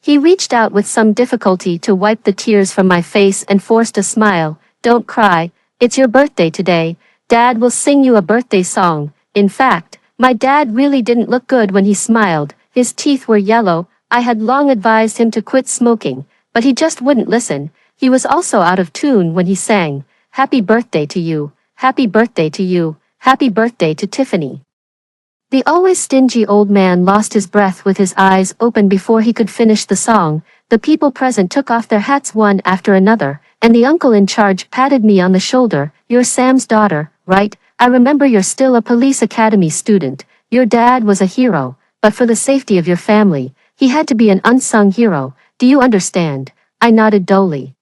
He reached out with some difficulty to wipe the tears from my face and forced a smile. "Don't cry, it's your birthday today. Dad will sing you a birthday song." In fact, my dad really didn't look good when he smiled. His teeth were yellow. I had long advised him to quit smoking, but he just wouldn't listen. He was also out of tune when he sang, "Happy birthday to you, happy birthday to you, happy birthday to Tiffany." The always stingy old man lost his breath with his eyes open before he could finish the song. The people present took off their hats one after another, and the uncle in charge patted me on the shoulder. "You're Sam's daughter, right? I remember you're still a police academy student. Your dad was a hero, but for the safety of your family, he had to be an unsung hero. Do you understand?" I nodded dully.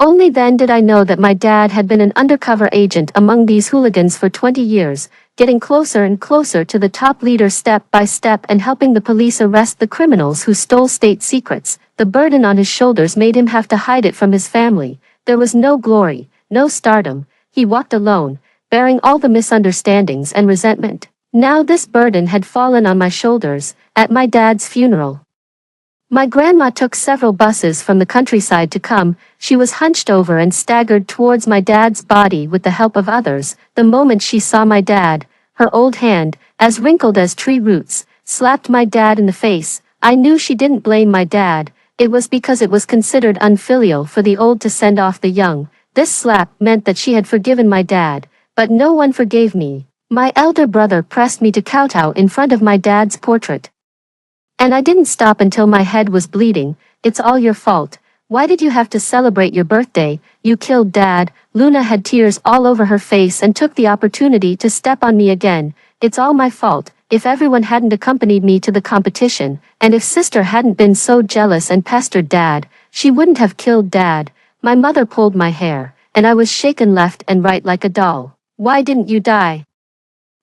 Only then did I know that my dad had been an undercover agent among these hooligans for 20 years, getting closer and closer to the top leader step by step and helping the police arrest the criminals who stole state secrets. The burden on his shoulders made him have to hide it from his family. There was no glory, no stardom. He walked alone, bearing all the misunderstandings and resentment. Now this burden had fallen on my shoulders. At my dad's funeral, my grandma took several buses from the countryside to come. She was hunched over and staggered towards my dad's body with the help of others. The moment she saw my dad, her old hand, as wrinkled as tree roots, slapped my dad in the face. I knew she didn't blame my dad. It was because it was considered unfilial for the old to send off the young. This slap meant that she had forgiven my dad, but no one forgave me. My elder brother pressed me to kowtow in front of my dad's portrait. And I didn't stop until my head was bleeding. It's all your fault. Why did you have to celebrate your birthday? You killed Dad. Luna had tears all over her face and took the opportunity to step on me again. It's all my fault. If everyone hadn't accompanied me to the competition, and if Sister hadn't been so jealous and pestered Dad, she wouldn't have killed Dad. My mother pulled my hair, and I was shaken left and right like a doll. Why didn't you die?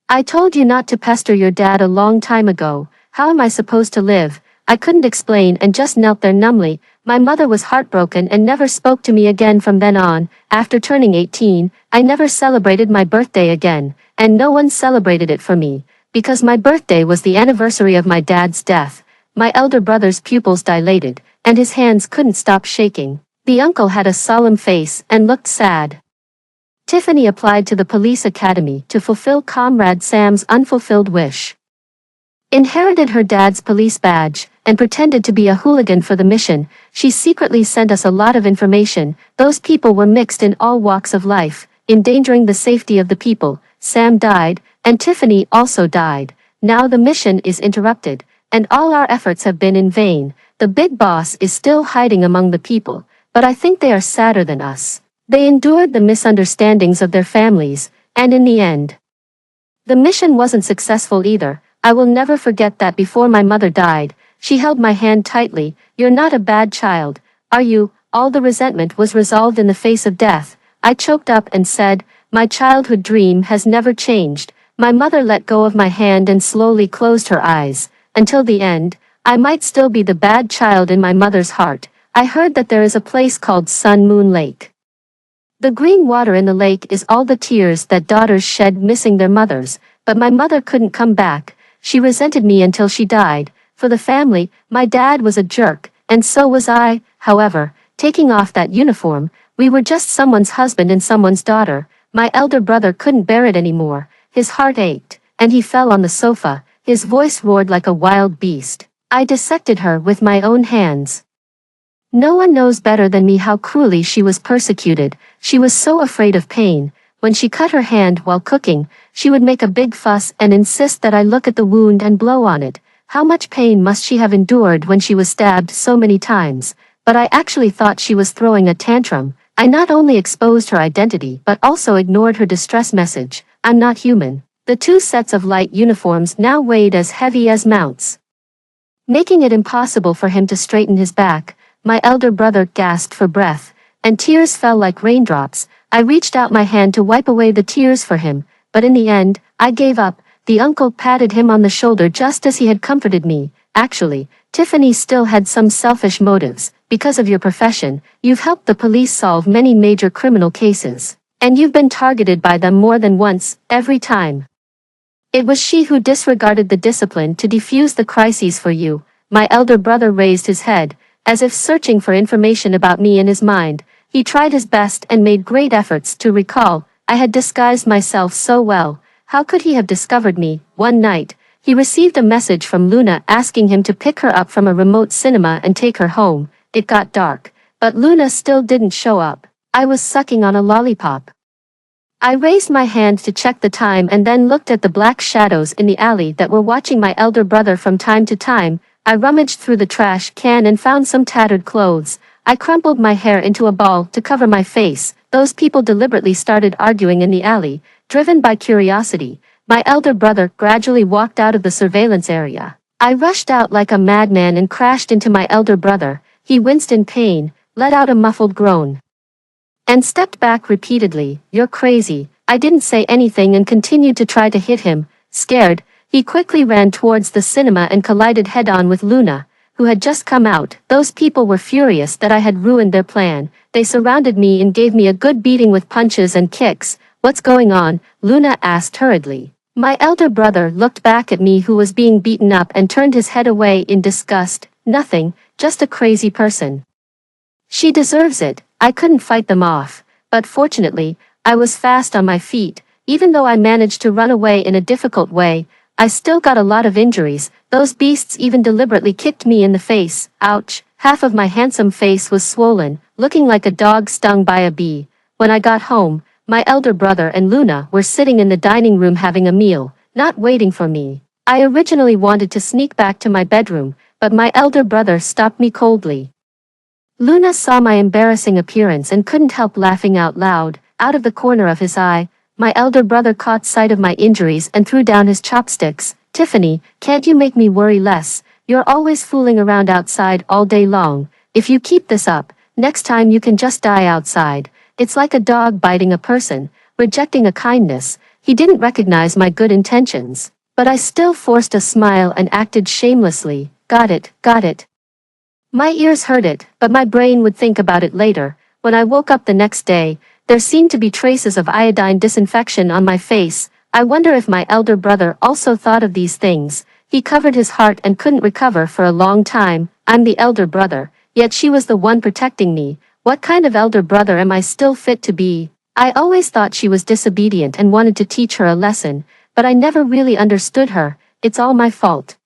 I told you not to pester your dad a long time ago. How am I supposed to live? I couldn't explain and just knelt there numbly. My mother was heartbroken and never spoke to me again from then on. After turning 18, I never celebrated my birthday again, and no one celebrated it for me, because my birthday was the anniversary of my dad's death. My elder brother's pupils dilated, and his hands couldn't stop shaking. The uncle had a solemn face and looked sad. Tiffany applied to the police academy to fulfill Comrade Sam's unfulfilled wish. Inherited her dad's police badge, and pretended to be a hooligan for the mission. She secretly sent us a lot of information. Those people were mixed in all walks of life, endangering the safety of the people. Sam died, and Tiffany also died. Now the mission is interrupted, and all our efforts have been in vain. The big boss is still hiding among the people, but I think they are sadder than us. They endured the misunderstandings of their families, and in the end, the mission wasn't successful either. I will never forget that before my mother died, she held my hand tightly. You're not a bad child, are you? All the resentment was resolved in the face of death. I choked up and said, my childhood dream has never changed. My mother let go of my hand and slowly closed her eyes. Until the end, I might still be the bad child in my mother's heart. I heard that there is a place called Sun Moon Lake. The green water in the lake is all the tears that daughters shed missing their mothers, but my mother couldn't come back. She resented me until she died. For the family, my dad was a jerk, and so was I. However, taking off that uniform, we were just someone's husband and someone's daughter. My elder brother couldn't bear it anymore. His heart ached, and he fell on the sofa. His voice roared like a wild beast. I dissected her with my own hands. No one knows better than me how cruelly she was persecuted. She was so afraid of pain. When she cut her hand while cooking, she would make a big fuss and insist that I look at the wound and blow on it. How much pain must she have endured when she was stabbed so many times? But I actually thought she was throwing a tantrum. I not only exposed her identity but also ignored her distress message. I'm not human. The two sets of light uniforms now weighed as heavy as mounts, making it impossible for him to straighten his back. My elder brother gasped for breath, and tears fell like raindrops. I reached out my hand to wipe away the tears for him, but in the end, I gave up. The uncle patted him on the shoulder just as he had comforted me. Actually, Tiffany still had some selfish motives. Because of your profession, you've helped the police solve many major criminal cases, and you've been targeted by them more than once, every time. It was she who disregarded the discipline to defuse the crises for you. My elder brother raised his head, as if searching for information about me in his mind. He tried his best and made great efforts to recall. I had disguised myself so well. How could he have discovered me? One night, he received a message from Luna asking him to pick her up from a remote cinema and take her home. It got dark, but Luna still didn't show up. I was sucking on a lollipop. I raised my hand to check the time and then looked at the black shadows in the alley that were watching my elder brother from time to time. I rummaged through the trash can and found some tattered clothes. I crumpled my hair into a ball to cover my face. Those people deliberately started arguing in the alley, driven by curiosity. My elder brother gradually walked out of the surveillance area. I rushed out like a madman and crashed into my elder brother. He winced in pain, let out a muffled groan, and stepped back repeatedly. You're crazy. I didn't say anything and continued to try to hit him. Scared, he quickly ran towards the cinema and collided head-on with Luna, who had just come out. Those people were furious that I had ruined their plan. They surrounded me and gave me a good beating with punches and kicks. What's going on? Luna asked hurriedly. My elder brother looked back at me who was being beaten up and turned his head away in disgust. Nothing, just a crazy person. She deserves it. I couldn't fight them off, but fortunately, I was fast on my feet. Even though I managed to run away in a difficult way, I still got a lot of injuries. Those beasts even deliberately kicked me in the face. Ouch. Half of my handsome face was swollen, looking like a dog stung by a bee. When I got home, my elder brother and Luna were sitting in the dining room having a meal, not waiting for me. I originally wanted to sneak back to my bedroom, but my elder brother stopped me coldly. Luna saw my embarrassing appearance and couldn't help laughing out loud. Out of the corner of his eye, my elder brother caught sight of my injuries and threw down his chopsticks. "Tiffany, can't you make me worry less? You're always fooling around outside all day long. If you keep this up, next time you can just die outside." It's like a dog biting a person, rejecting a kindness. He didn't recognize my good intentions, but I still forced a smile and acted shamelessly. Got it, got it. My ears heard it, but my brain would think about it later. When I woke up the next day, there seemed to be traces of iodine disinfection on my face. I wonder if my elder brother also thought of these things. He covered his heart and couldn't recover for a long time. I'm the elder brother, yet she was the one protecting me. What kind of elder brother am I still fit to be? I always thought she was disobedient and wanted to teach her a lesson, but I never really understood her. It's all my fault.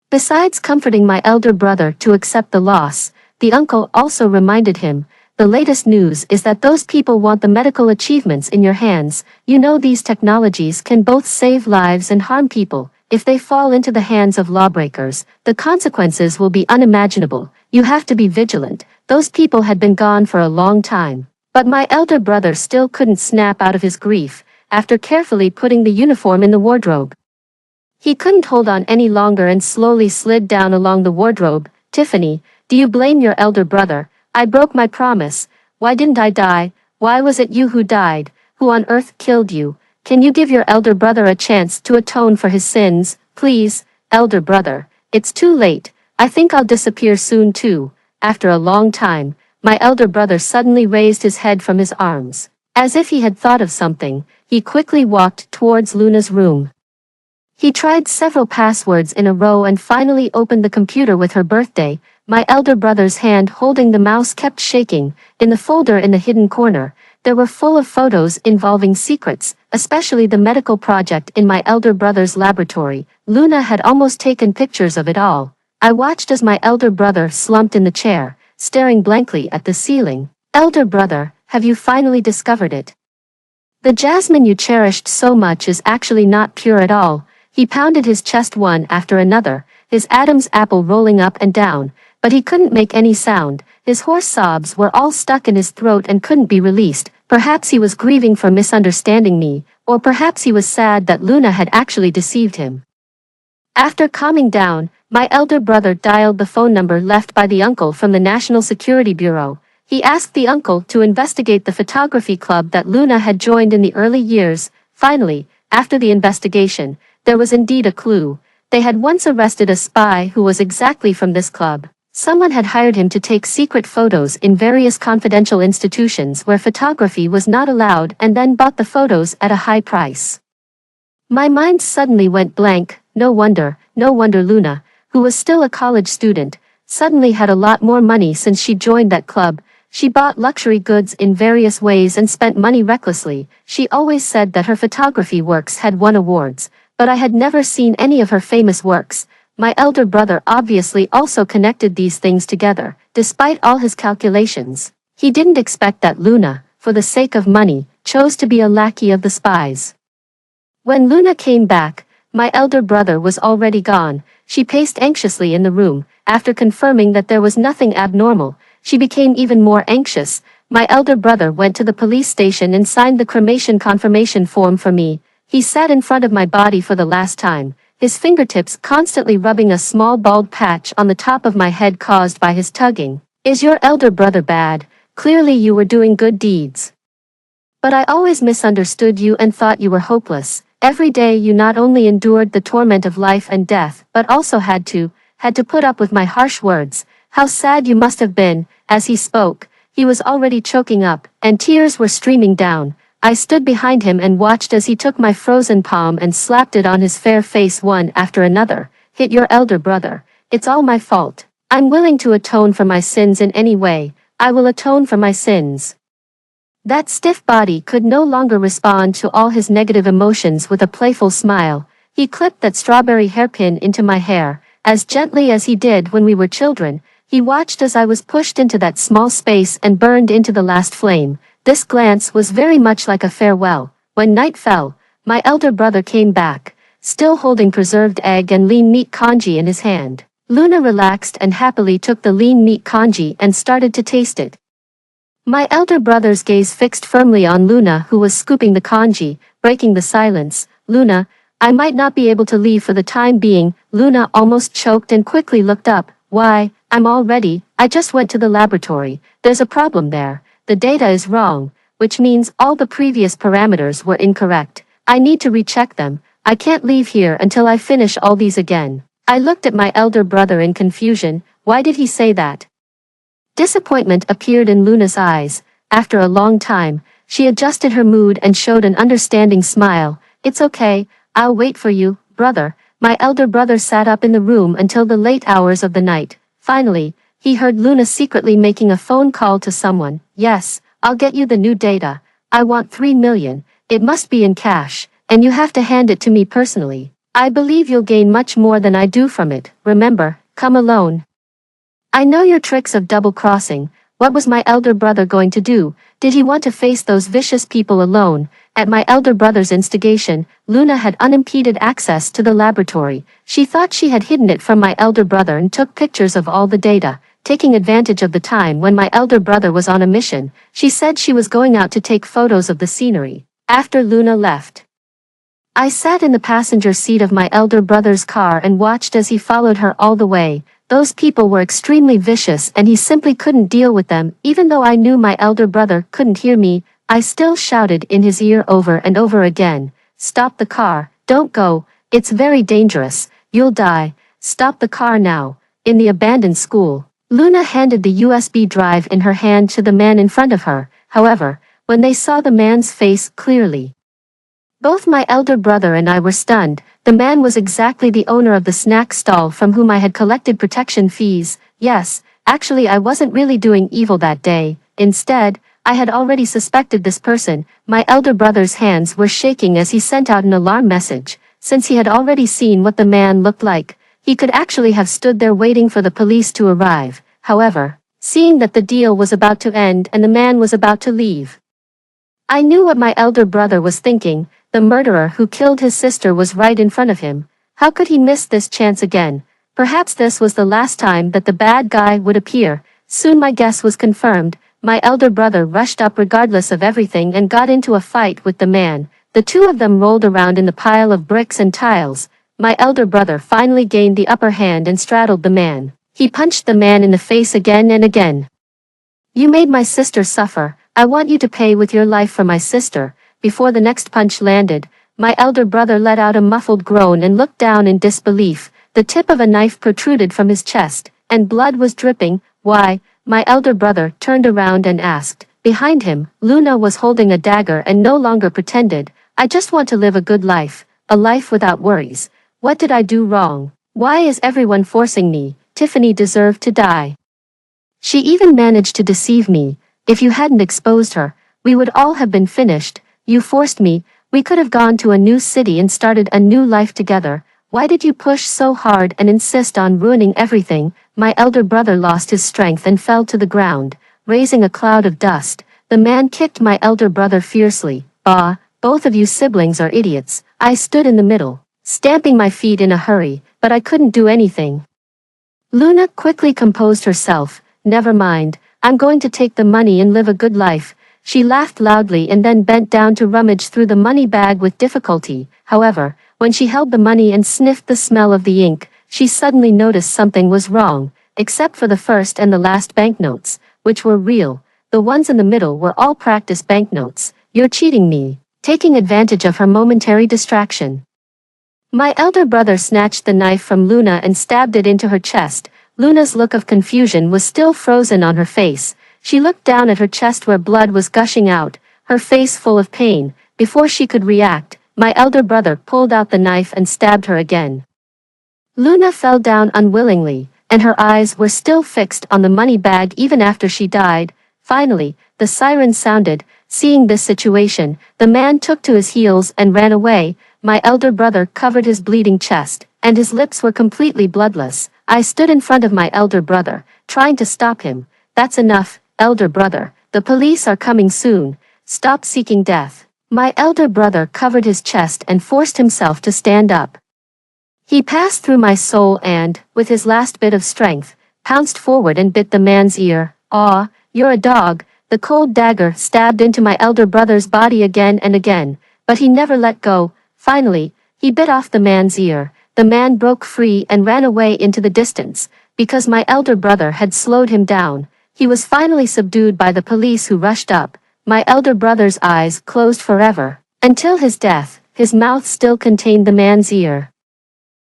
Besides comforting my elder brother to accept the loss, the uncle also reminded him, "The latest news is that those people want the medical achievements in your hands. You know these technologies can both save lives and harm people. If they fall into the hands of lawbreakers, the consequences will be unimaginable. You have to be vigilant." Those people had been gone for a long time. But my elder brother still couldn't snap out of his grief. After carefully putting the uniform in the wardrobe, he couldn't hold on any longer and slowly slid down along the wardrobe. "Tiffany, do you blame your elder brother? I broke my promise. Why didn't I die? Why was it you who died? Who on earth killed you? Can you give your elder brother a chance to atone for his sins? Please, elder brother. It's too late. I think I'll disappear soon too." After a long time, my elder brother suddenly raised his head from his arms. As if he had thought of something, he quickly walked towards Luna's room. He tried several passwords in a row and finally opened the computer with her birthday. My elder brother's hand holding the mouse kept shaking. In the folder in the hidden corner, there were full of photos involving secrets, especially the medical project in my elder brother's laboratory. Luna had almost taken pictures of it all. I watched as my elder brother slumped in the chair, staring blankly at the ceiling. "Elder brother, have you finally discovered it? The jasmine you cherished so much is actually not pure at all." He pounded his chest one after another, his Adam's apple rolling up and down, but he couldn't make any sound. His hoarse sobs were all stuck in his throat and couldn't be released. Perhaps he was grieving for misunderstanding me, or perhaps he was sad that Luna had actually deceived him. After calming down, my elder brother dialed the phone number left by the uncle from the National Security Bureau. He asked the uncle to investigate the photography club that Luna had joined in the early years. Finally, after the investigation, there was indeed a clue. They had once arrested a spy who was exactly from this club. Someone had hired him to take secret photos in various confidential institutions where photography was not allowed and then bought the photos at a high price. My mind suddenly went blank. No wonder Luna, who was still a college student, suddenly had a lot more money since she joined that club. She bought luxury goods in various ways and spent money recklessly. She always said that her photography works had won awards, but I had never seen any of her famous works. My elder brother obviously also connected these things together. Despite all his calculations, he didn't expect that Luna, for the sake of money, chose to be a lackey of the spies. When Luna came back, my elder brother was already gone. She paced anxiously in the room. After confirming that there was nothing abnormal, she became even more anxious. My elder brother went to the police station and signed the cremation confirmation form for me. He sat in front of my body for the last time, his fingertips constantly rubbing a small bald patch on the top of my head caused by his tugging. "Is your elder brother bad? Clearly you were doing good deeds. But I always misunderstood you and thought you were hopeless. Every day you not only endured the torment of life and death, but also had to put up with my harsh words. How sad you must have been." As he spoke, he was already choking up, and tears were streaming down. I stood behind him and watched as he took my frozen palm and slapped it on his fair face one after another. "Hit your elder brother. It's all my fault. I'm willing to atone for my sins in any way. I will atone for my sins." That stiff body could no longer respond to all his negative emotions with a playful smile. He clipped that strawberry hairpin into my hair, as gently as he did when we were children. He watched as I was pushed into that small space and burned into the last flame. This glance was very much like a farewell. When night fell, my elder brother came back, still holding preserved egg and lean meat congee in his hand. Luna relaxed and happily took the lean meat congee and started to taste it. My elder brother's gaze fixed firmly on Luna, who was scooping the congee, breaking the silence. Luna, I might not be able to leave for the time being. Luna almost choked and quickly looked up. Why, I'm all ready. I just went to the laboratory. There's a problem there. The data is wrong, which means all the previous parameters were incorrect. I need to recheck them. I can't leave here until I finish all these again. I looked at my elder brother in confusion. Why did he say that? Disappointment appeared in Luna's eyes. After a long time, she adjusted her mood and showed an understanding smile. It's okay, I'll wait for you, brother. My elder brother sat up in the room until the late hours of the night. Finally, he heard Luna secretly making a phone call to someone. Yes, I'll get you the new data. I want 3 million. It must be in cash, and you have to hand it to me personally. I believe you'll gain much more than I do from it. Remember, come alone. I know your tricks of double-crossing. What was my elder brother going to do? Did he want to face those vicious people alone? At my elder brother's instigation, Luna had unimpeded access to the laboratory. She thought she had hidden it from my elder brother and took pictures of all the data, taking advantage of the time when my elder brother was on a mission. She said she was going out to take photos of the scenery. After Luna left, I sat in the passenger seat of my elder brother's car and watched as he followed her all the way. Those people were extremely vicious and he simply couldn't deal with them. Even though I knew my elder brother couldn't hear me, I still shouted in his ear over and over again. Stop the car, don't go, it's very dangerous, you'll die, stop the car now. In the abandoned school, Luna handed the USB drive in her hand to the man in front of her. However, when they saw the man's face clearly, both my elder brother and I were stunned. The man was exactly the owner of the snack stall from whom I had collected protection fees. Yes, actually I wasn't really doing evil that day. Instead, I had already suspected this person. My elder brother's hands were shaking as he sent out an alarm message. Since he had already seen what the man looked like, he could actually have stood there waiting for the police to arrive. However, seeing that the deal was about to end and the man was about to leave, I knew what my elder brother was thinking. The murderer who killed his sister was right in front of him. How could he miss this chance again? Perhaps this was the last time that the bad guy would appear. Soon my guess was confirmed. My elder brother rushed up regardless of everything and got into a fight with the man. The two of them rolled around in the pile of bricks and tiles. My elder brother finally gained the upper hand and straddled the man. He punched the man in the face again and again. You made my sister suffer. I want you to pay with your life for my sister. Before the next punch landed, my elder brother let out a muffled groan and looked down in disbelief. The tip of a knife protruded from his chest, and blood was dripping. Why? My elder brother turned around and asked. Behind him, Luna was holding a dagger and no longer pretended. I just want to live a good life, a life without worries. What did I do wrong? Why is everyone forcing me? Tiffany deserved to die. She even managed to deceive me. If you hadn't exposed her, we would all have been finished. You forced me. We could have gone to a new city and started a new life together. Why did you push so hard and insist on ruining everything? My elder brother lost his strength and fell to the ground, raising a cloud of dust. The man kicked my elder brother fiercely. Bah, both of you siblings are idiots. I stood in the middle, stamping my feet in a hurry, but I couldn't do anything. Luna quickly composed herself. Never mind, I'm going to take the money and live a good life. She laughed loudly and then bent down to rummage through the money bag with difficulty. However, when she held the money and sniffed the smell of the ink, she suddenly noticed something was wrong, except for the first and the last banknotes, which were real. The ones in the middle were all practice banknotes. You're cheating me. Taking advantage of her momentary distraction, my elder brother snatched the knife from Luna and stabbed it into her chest. Luna's look of confusion was still frozen on her face. She looked down at her chest where blood was gushing out, her face full of pain. Before she could react, my elder brother pulled out the knife and stabbed her again. Luna fell down unwillingly, and her eyes were still fixed on the money bag even after she died. Finally, the siren sounded. Seeing this situation, the man took to his heels and ran away. My elder brother covered his bleeding chest, and his lips were completely bloodless. I stood in front of my elder brother, trying to stop him. That's enough, elder brother. The police are coming soon. Stop seeking death. My elder brother covered his chest and forced himself to stand up. He passed through my soul and, with his last bit of strength, pounced forward and bit the man's ear. "Aw, you're a dog." The cold dagger stabbed into my elder brother's body again and again, but he never let go. Finally, he bit off the man's ear. The man broke free and ran away into the distance. Because my elder brother had slowed him down, he was finally subdued by the police who rushed up. My elder brother's eyes closed forever. Until his death, his mouth still contained the man's ear.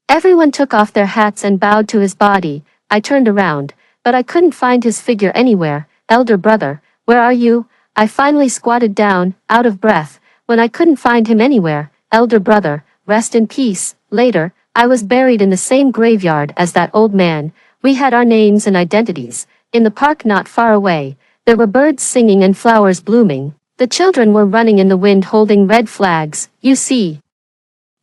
Everyone took off their hats and bowed to his body. I turned around, but I couldn't find his figure anywhere. "Elder brother, where are you?" I finally squatted down, out of breath, when I couldn't find him anywhere. "Elder brother, rest in peace." Later, I was buried in the same graveyard as that old man. We had our names and identities. In the park not far away, there were birds singing and flowers blooming. The children were running in the wind holding red flags. You see,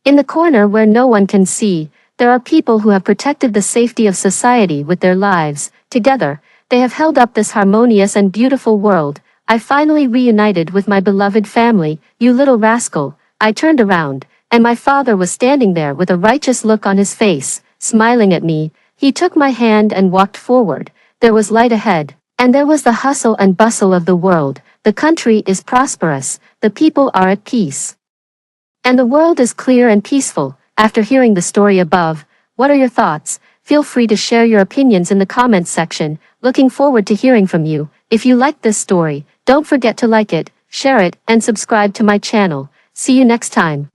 in the corner where no one can see, there are people who have protected the safety of society with their lives. Together, they have held up this harmonious and beautiful world. I finally reunited with my beloved family. "You little rascal." I turned around, and my father was standing there with a righteous look on his face, smiling at me. He took my hand and walked forward. There was light ahead, and there was the hustle and bustle of the world. The country is prosperous, the people are at peace, and the world is clear and peaceful. After hearing the story above, what are your thoughts? Feel free to share your opinions in the comments section. Looking forward to hearing from you. If you liked this story, don't forget to like it, share it, and subscribe to my channel. See you next time.